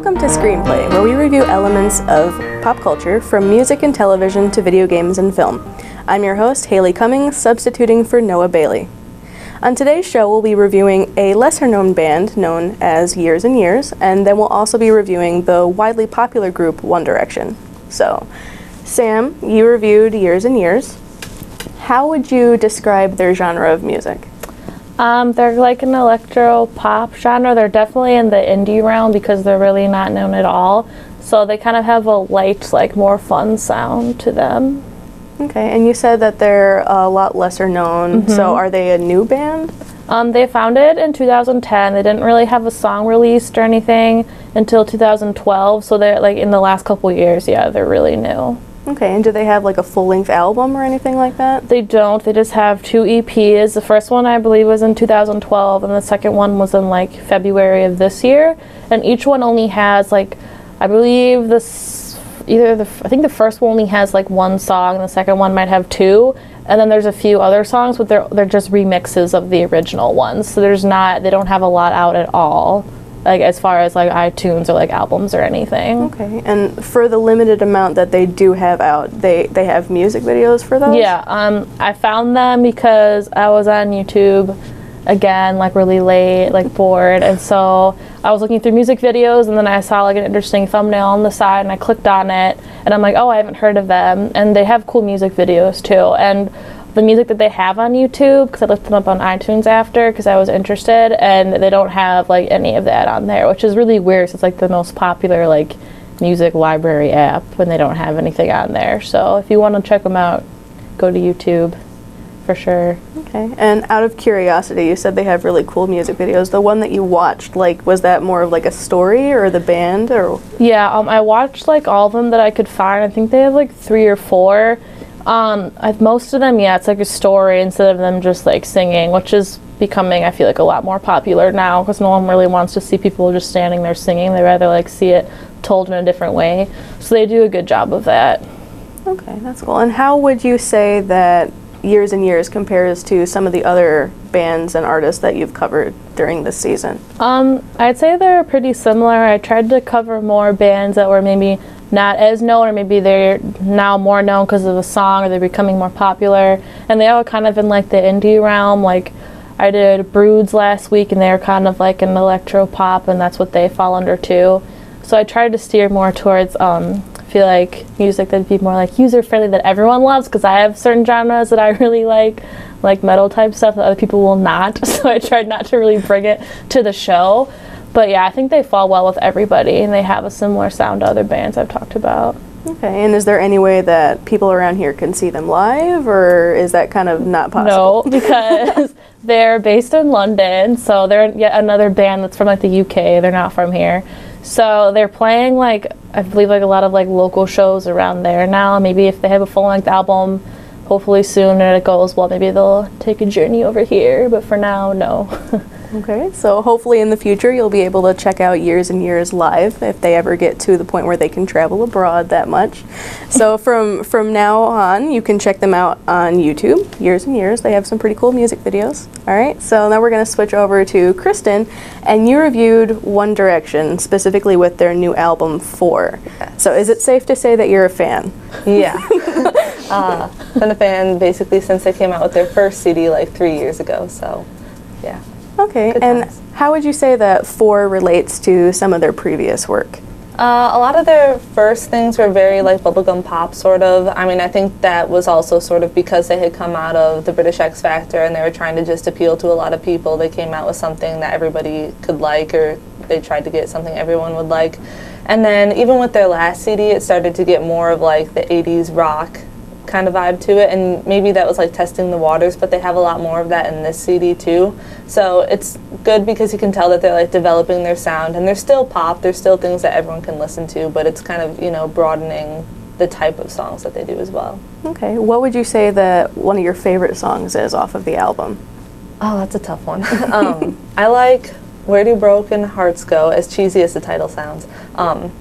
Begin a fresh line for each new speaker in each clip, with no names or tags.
Welcome to ScreenPlay, where we review elements of pop culture from music and television to video games and film. I'm your host, Haley Cummings, substituting for Noah Bailey. On today's show, we'll be reviewing a lesser-known band known as Years and Years, and then we'll also be reviewing the widely popular group One Direction. So, Sam, you reviewed Years and Years. How would you describe their genre of music?
They're like an electro-pop genre. They're definitely in the indie realm because they're really not known at all. So they kind of have a light, like more fun sound to them.
Okay, and you said that they're a lot lesser known. Mm-hmm. So are they a new band?
They founded in 2010. They didn't really have a song released or anything until 2012. So they're like in the last couple years, yeah, they're really new.
Okay, and do they have like a full-length album or anything like that?
They don't. They just have 2 EPs. The first one, I believe, was in 2012, and the second one was in like February of this year. And each one only has like, I believe I think the first one only has like 1 song, and the second one might have 2. And then there's a few other songs, but they're just remixes of the original ones. So they don't have a lot out at all, like as far as like iTunes or like albums or anything.
Okay, and for the limited amount that they do have out, they have music videos for those?
Yeah, I found them because I was on YouTube again, like really late, like bored, and so I was looking through music videos, and then I saw like an interesting thumbnail on the side, and I clicked on it, and I'm like, oh, I haven't heard of them, and they have cool music videos too, and the music that they have on YouTube, because I looked them up on iTunes after, because I was interested, and they don't have like any of that on there, which is really weird, so it's like the most popular like music library app when they don't have anything on there. So if you want to check them out, go to YouTube for sure.
Okay, and out of curiosity, you said they have really cool music videos. The one that you watched, like, was that more of like a story or the band or?
Yeah, I watched like all of them that I could find. I think they have like 3 or 4. Most of them, yeah, it's like a story instead of them just like singing, which is becoming, I feel like, a lot more popular now because no one really wants to see people just standing there singing. They rather like see it told in a different way. So they do a good job of that. Okay,
that's cool. And how would you say that Years and Years compares to some of the other bands and artists that you've covered during this season?
I'd say they're pretty similar. I tried to cover more bands that were maybe not as known, or maybe they're now more known because of a song, or they're becoming more popular, and they all kind of in like the indie realm. Like I did Broods last week, and they're kind of like an electro pop, and that's what they fall under too. So I tried to steer more towards I feel like music that'd be more like user friendly that everyone loves, because I have certain genres that I really like metal type stuff that other people will not. So I tried not to really bring it to the show. But yeah, I think they fall well with everybody, and they have a similar sound to other bands I've talked about.
Okay, and is there any way that people around here can see them live, or is that kind of not possible?
No, because they're based in London, so they're yet another band that's from like the UK. They're not from here. So they're playing like, I believe, like a lot of like local shows around there now. Maybe if they have a full-length album, hopefully soon, and it goes well, maybe they'll take a journey over here, but for now, no.
Okay, so hopefully in the future you'll be able to check out Years and Years live if they ever get to the point where they can travel abroad that much. So from now on, you can check them out on YouTube, Years and Years. They have some pretty cool music videos. All right, so now we're going to switch over to Kristen, and you reviewed One Direction, specifically with their new album, 4. Yes. So is it safe to say that you're a fan?
Yeah. Been a fan basically since they came out with their first CD like 3 years ago, so yeah.
Okay, and how would you say that 4 relates to some of their previous work?
A lot of their first things were very like bubblegum pop sort of. I mean, I think that was also sort of because they had come out of the British X Factor and they were trying to just appeal to a lot of people. They came out with something that everybody could like, or they tried to get something everyone would like. And then even with their last CD, it started to get more of like the 80s rock kind of vibe to it, and maybe that was like testing the waters, but they have a lot more of that in this CD too. So it's good because you can tell that they're like developing their sound, and they're still pop, there's still things that everyone can listen to, but it's kind of, you know, broadening the type of songs that they do as well.
Okay, what would you say that one of your favorite songs is off of the album?
Oh, that's a tough one. I like Where Do Broken Hearts Go, as cheesy as the title sounds.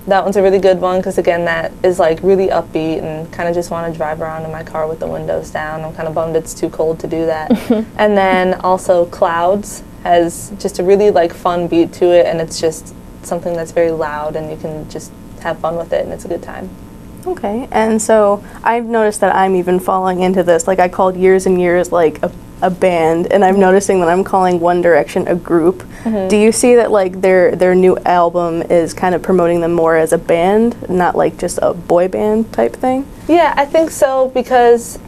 That one's a really good one because, again, that is like really upbeat and kind of just want to drive around in my car with the windows down. I'm kind of bummed it's too cold to do that. And then also Clouds has just a really like fun beat to it, and it's just something that's very loud and you can just have fun with it and it's a good time.
Okay, and so I've noticed that I'm even falling into this. Like I called Years and Years like a band, and I'm noticing that I'm calling One Direction a group. Do you see that like their new album is kind of promoting them more as a band, not like just a boy band type thing?
Yeah, I think so, because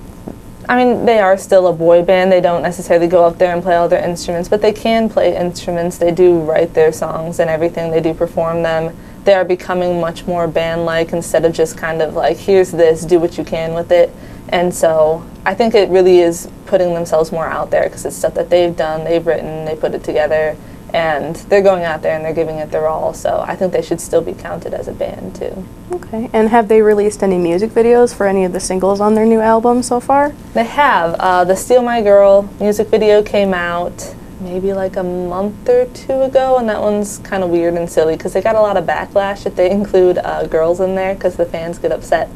I mean, they are still a boy band. They don't necessarily go up there and play all their instruments, but they can play instruments. They do write their songs and everything. They do perform them. They are becoming much more band-like instead of just kind of like, here's this, do what you can with it. And so I think it really is putting themselves more out there, because it's stuff that they've done, they've written, they put it together, and they're going out there and they're giving it their all. So I think they should still be counted as a band too.
Okay, and have they released any music videos for any of the singles on their new album so far?
They have. The Steal My Girl music video came out maybe like a month or two ago, and that one's kind of weird and silly because they got a lot of backlash if they include girls in there, because the fans get upset.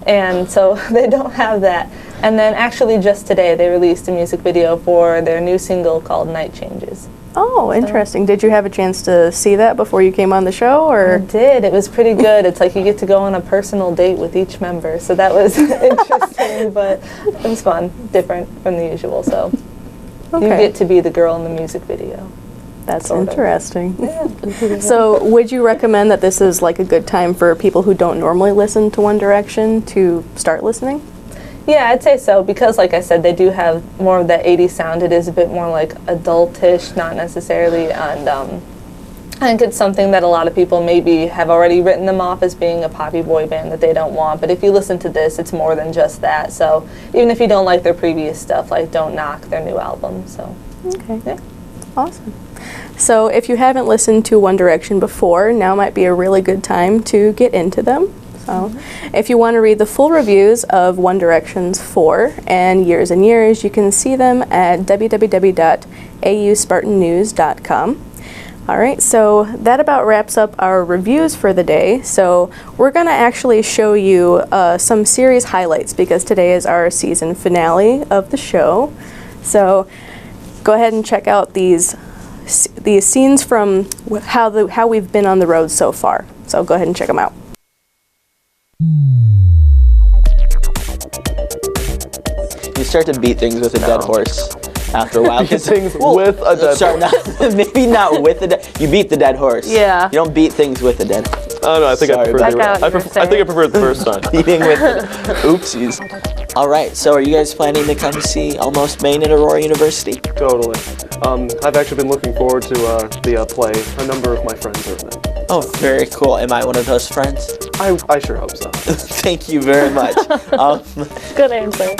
And so they don't have that. And then actually just today they released a music video for their new single called Night Changes.
Oh, interesting. Did you have a chance to see that before you came on the show, or?
I did. It was pretty good. It's like you get to go on a personal date with each member, so that was interesting, but it was fun, different from the usual. So you get to be the girl in the music video.
That's interesting. Yeah. So would you recommend that this is like a good time for people who don't normally listen to One Direction to start listening?
Yeah, I'd say so, because like I said, they do have more of that 80s sound. It is a bit more like adultish, not necessarily, and I think it's something that a lot of people maybe have already written them off as being a poppy boy band that they don't want, but if you listen to this, it's more than just that. So even if you don't like their previous stuff, like, don't knock their new album. So
okay, yeah. Awesome. So if you haven't listened to One Direction before, now might be a really good time to get into them. So if you want to read the full reviews of One Direction's 4 and Years and Years, you can see them at www.auspartannews.com. All right, so that about wraps up our reviews for the day. So we're going to actually show you some series highlights, because today is our season finale of the show. So go ahead and check out these scenes from how we've been on the road so far. So go ahead and check them out.
You start to beat things with a dead horse after a while.
Beat things with a dead horse.
Maybe not with a dead. You beat the dead horse.
Yeah.
You don't beat things with a dead.
Oh no, I think I prefer it the first time.
Beating with it. Oopsies. All right. So, are you guys planning to come see Almost Maine at Aurora University?
Totally. I've actually been looking forward to the play. A number of my friends are in it.
Oh, very cool. Am I one of those friends?
I sure hope so.
Thank you very much.
Good answer.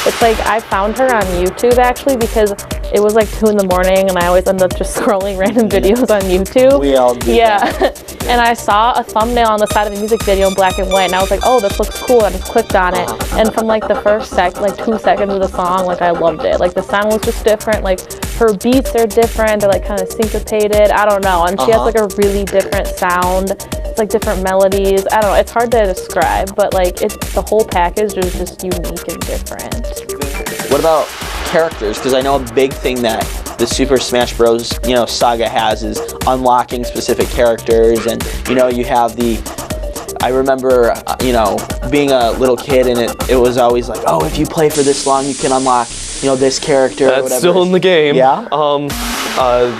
It's like I found her on YouTube actually, because it was like 2 in the morning and I always end up just scrolling random videos on YouTube.
We all do.
Yeah. And I saw a thumbnail on the side of a music video in black and white, and I was like, oh, this looks cool. I just clicked on it, and from like the first 2 seconds of the song, like I loved it. Like the sound was just different. Like her beats are different. They're like kind of syncopated. I don't know. And she has like a really different sound. It's like different melodies. I don't know. It's hard to describe, but like the whole package is just unique and different.
What about characters? Because I know a big thing that the Super Smash Bros. Saga has is unlocking specific characters, and you have I remember being a little kid, and it was always like, oh, if you play for this long, you can unlock this character.
That's
or whatever.
still in the game.
Yeah.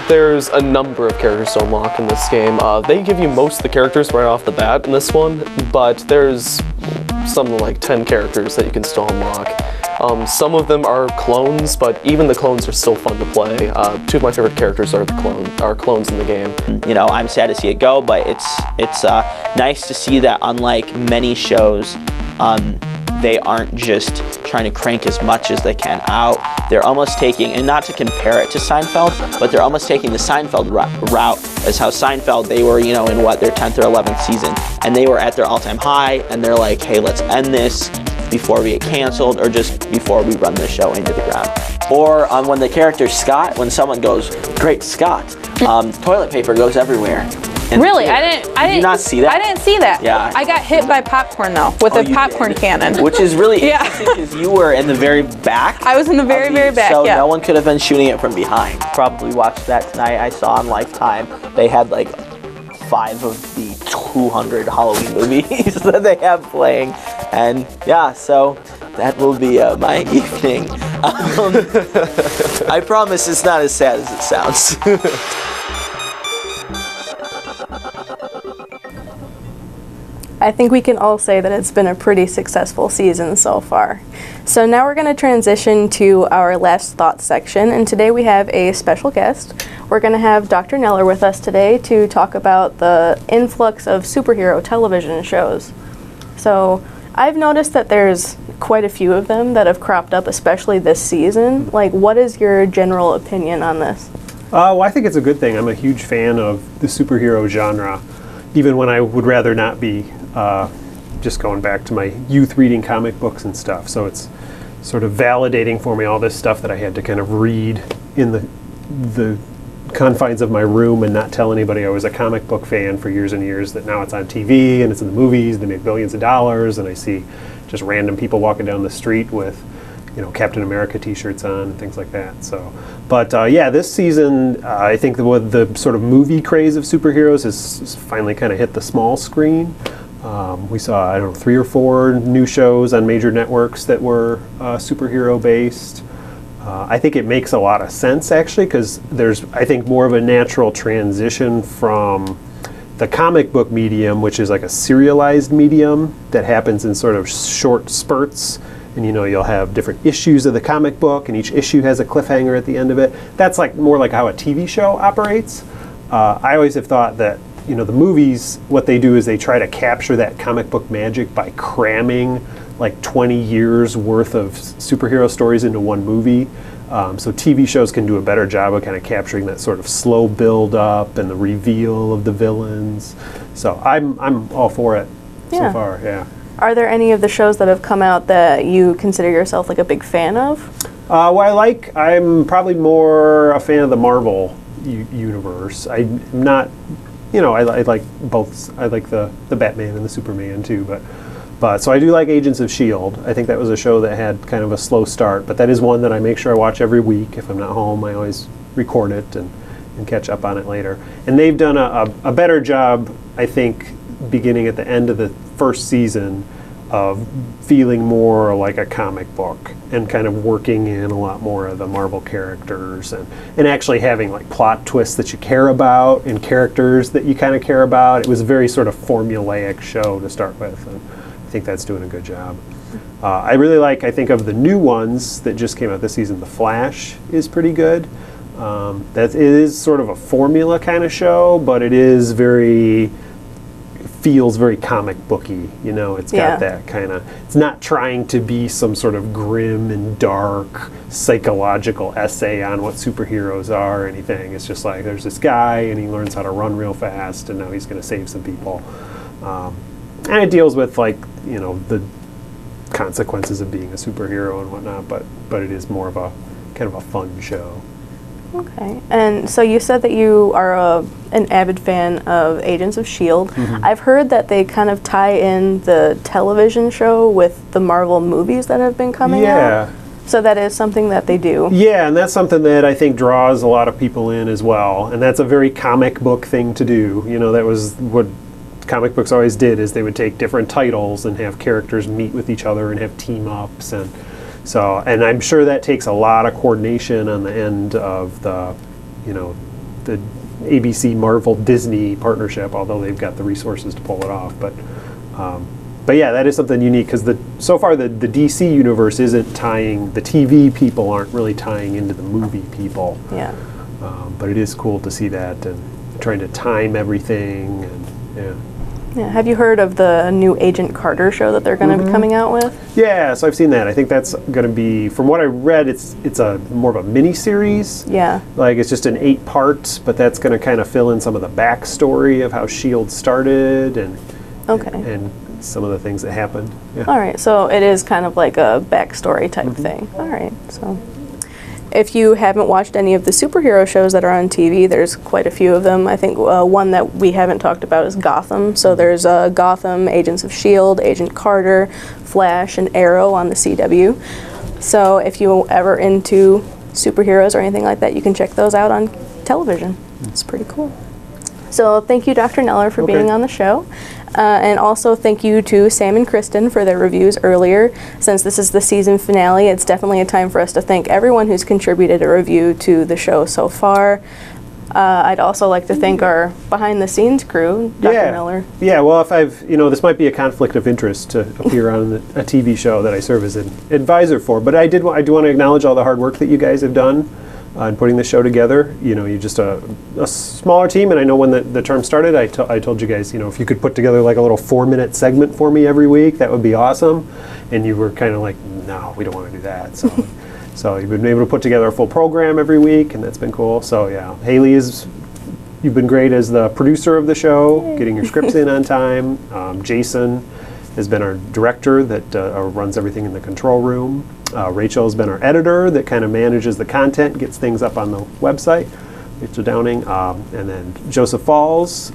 There's a number of characters to unlock in this game. They give you most of the characters right off the bat in this one, but there's something like 10 characters that you can still unlock. Some of them are clones, but even the clones are still fun to play. 2 of my favorite characters are clones in the game.
I'm sad to see it go, but it's nice to see that, unlike many shows, they aren't just trying to crank as much as they can out. They're almost taking, and not to compare it to Seinfeld, but they're almost taking the Seinfeld route as how Seinfeld, they were, in their 10th or 11th season, and they were at their all-time high, and they're like, hey, let's end this before we get canceled, or just before we run the show into the ground. Or when the character Scott, when someone goes, great Scott, toilet paper goes everywhere.
Really? I didn't
Did you not see that?
I didn't see that.
Yeah.
I got hit by popcorn though, with a popcorn cannon.
Which is really interesting, because you were in the very back.
I was in the very back,
so
yeah.
No one could have been shooting it from behind. Probably watched that tonight. I saw on Lifetime. They had like 5 of the 200 Halloween movies that they have playing. And yeah, so that will be my evening. I promise it's not as sad as it sounds.
I think we can all say that it's been a pretty successful season so far. So now we're going to transition to our last thoughts section, and today we have a special guest. We're going to have Dr. Neller with us today to talk about the influx of superhero television shows. So I've noticed that there's quite a few of them that have cropped up, especially this season. Like, what is your general opinion on this?
Well, I think it's a good thing. I'm a huge fan of the superhero genre, even when I would rather not be. Just going back to my youth reading comic books and stuff. So it's sort of validating for me all this stuff that I had to kind of read in the confines of my room and not tell anybody I was a comic book fan for years and years, that now it's on TV and it's in the movies, they make billions of dollars, and I see just random people walking down the street with, you know, Captain America t-shirts on and things like that. So, but yeah, this season, I think the sort of movie craze of superheroes has finally kind of hit the small screen. We saw, I don't know, 3 or 4 new shows on major networks that were superhero based. I think it makes a lot of sense, actually, because there's, I think, more of a natural transition from the comic book medium, which is like a serialized medium that happens in sort of short spurts. And, you know, you'll have different issues of the comic book, and each issue has a cliffhanger at the end of it. That's like more like how a TV show operates. I always have thought that, you know, the movies, what they do is they try to capture that comic book magic by cramming like 20 years worth of superhero stories into one movie. So TV shows can do a better job of kind of capturing that sort of slow build up and the reveal of the villains. So I'm all for it so far, yeah.
Are there any of the shows that have come out that you consider yourself like a big fan of?
Well, I'm probably more a fan of the Marvel universe. I'm not, you know, I like both. I like the Batman and the Superman too, but so I do like Agents of S.H.I.E.L.D. I think that was a show that had kind of a slow start, but that is one that I make sure I watch every week. If I'm not home, I always record it and catch up on it later. And they've done a better job, I think, beginning at the end of the first season of feeling more like a comic book and kind of working in a lot more of the Marvel characters and actually having like plot twists that you care about and characters that you kind of care about. It was a very sort of formulaic show to start with, and I think that's doing a good job. I really like, I think, of the new ones that just came out this season, The Flash is pretty good. It is sort of a formula kind of show, but it is feels very comic booky, you know. It's got that kind of, it's not trying to be some sort of grim and dark psychological essay on what superheroes are or anything. It's just like, there's this guy and he learns how to run real fast and now he's going to save some people. And it deals with, like, you know, the consequences of being a superhero and whatnot, but it is more of a kind of a fun show.
Okay, and so you said that you are an avid fan of Agents of S.H.I.E.L.D. Mm-hmm. I've heard that they kind of tie in the television show with the Marvel movies that have been coming out. So that is something that they do. Yeah,
and that's something that I think draws a lot of people in as well. And that's a very comic book thing to do. You know, that was what comic books always did, is they would take different titles and have characters meet with each other and have team-ups. And so, and I'm sure that takes a lot of coordination on the end of the, you know, the ABC Marvel Disney partnership, although they've got the resources to pull it off. But yeah, that is something unique, because so far the DC universe isn't tying, the TV people aren't really tying into the movie people.
Yeah.
But it is cool to see that and trying to time everything, and yeah.
Yeah. Have you heard of the new Agent Carter show that they're going to be coming out with?
Yeah, so I've seen that. I think that's going to be, from what I read, it's a more of a mini-series.
Yeah. Like,
it's just an 8-part, but that's going to kind of fill in some of the backstory of how S.H.I.E.L.D. started and some of the things that happened. Yeah.
All right, so it is kind of like a backstory type thing. All right, so if you haven't watched any of the superhero shows that are on TV, there's quite a few of them. I think one that we haven't talked about is Gotham. So there's Gotham, Agents of S.H.I.E.L.D., Agent Carter, Flash, and Arrow on the CW. So if you're ever into superheroes or anything like that, you can check those out on television. It's pretty cool. So thank you, Dr. Neller, for
Okay.
being on the show. And also thank you to Sam and Kristen for their reviews earlier. Since this is the season finale, it's definitely a time for us to thank everyone who's contributed a review to the show so far. I'd also like to thank our behind-the-scenes crew, Dr. Miller.
Yeah, well, if I've, this might be a conflict of interest to appear on a TV show that I serve as an advisor for, but I do want to acknowledge all the hard work that you guys have done in putting the show together. You're just a smaller team, and I know when the term started, I told you guys, if you could put together like a little 4-minute segment for me every week, that would be awesome. And you were kind of like, no, we don't want to do that. So. So you've been able to put together a full program every week, and that's been cool. So yeah, Haley you've been great as the producer of the show, getting your scripts in on time. Jason has been our director that runs everything in the control room. Rachel has been our editor that kind of manages the content, gets things up on the website. Rachel Downing, and then Joseph Falls,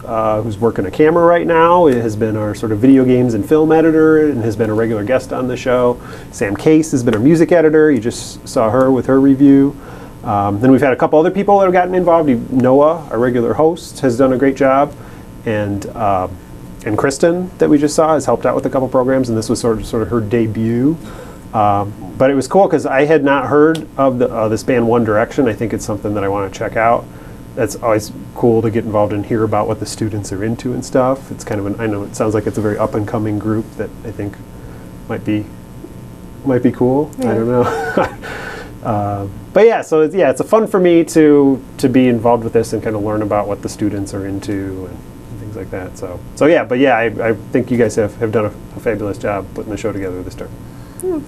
who's working a camera right now, has been our sort of video games and film editor and has been a regular guest on the show. Sam Case has been our music editor. You just saw her with her review. Then we've had a couple other people that have gotten involved. Noah, our regular host, has done a great job, and Kristen, that we just saw, has helped out with a couple programs, and this was sort of her debut. But it was cool because I had not heard of this band One Direction. I think it's something that I want to check out. That's always cool to get involved and hear about what the students are into and stuff. It's kind of I know it sounds like it's a very up and coming group that I think might be cool. Yeah. I don't know. But yeah, so it's a fun for me to be involved with this and kind of learn about what the students are into and things like that. So I think you guys have done a fabulous job putting the show together this term.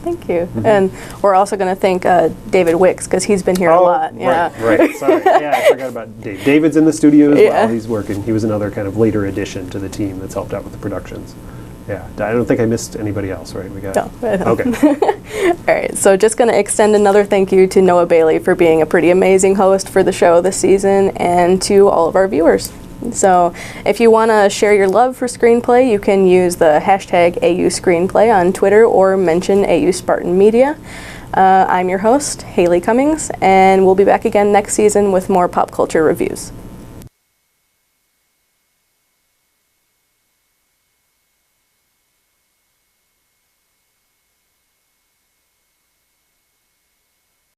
Thank you. Mm-hmm. And we're also going to thank David Wicks because he's been here a lot. Yeah.
Right. Sorry. Yeah, I forgot about Dave. David's in the studio as well. He's working. He was another kind of later addition to the team that's helped out with the productions. Yeah. I don't think I missed anybody else, right? We got.
No.
Okay.
All right. So just going to extend another thank you to Noah Bailey for being a pretty amazing host for the show this season, and to all of our viewers. So if you want to share your love for ScreenPlay, you can use the hashtag #AUScreenplay on Twitter or mention AU Spartan Media. I'm your host, Haley Cummings, and we'll be back again next season with more pop culture reviews.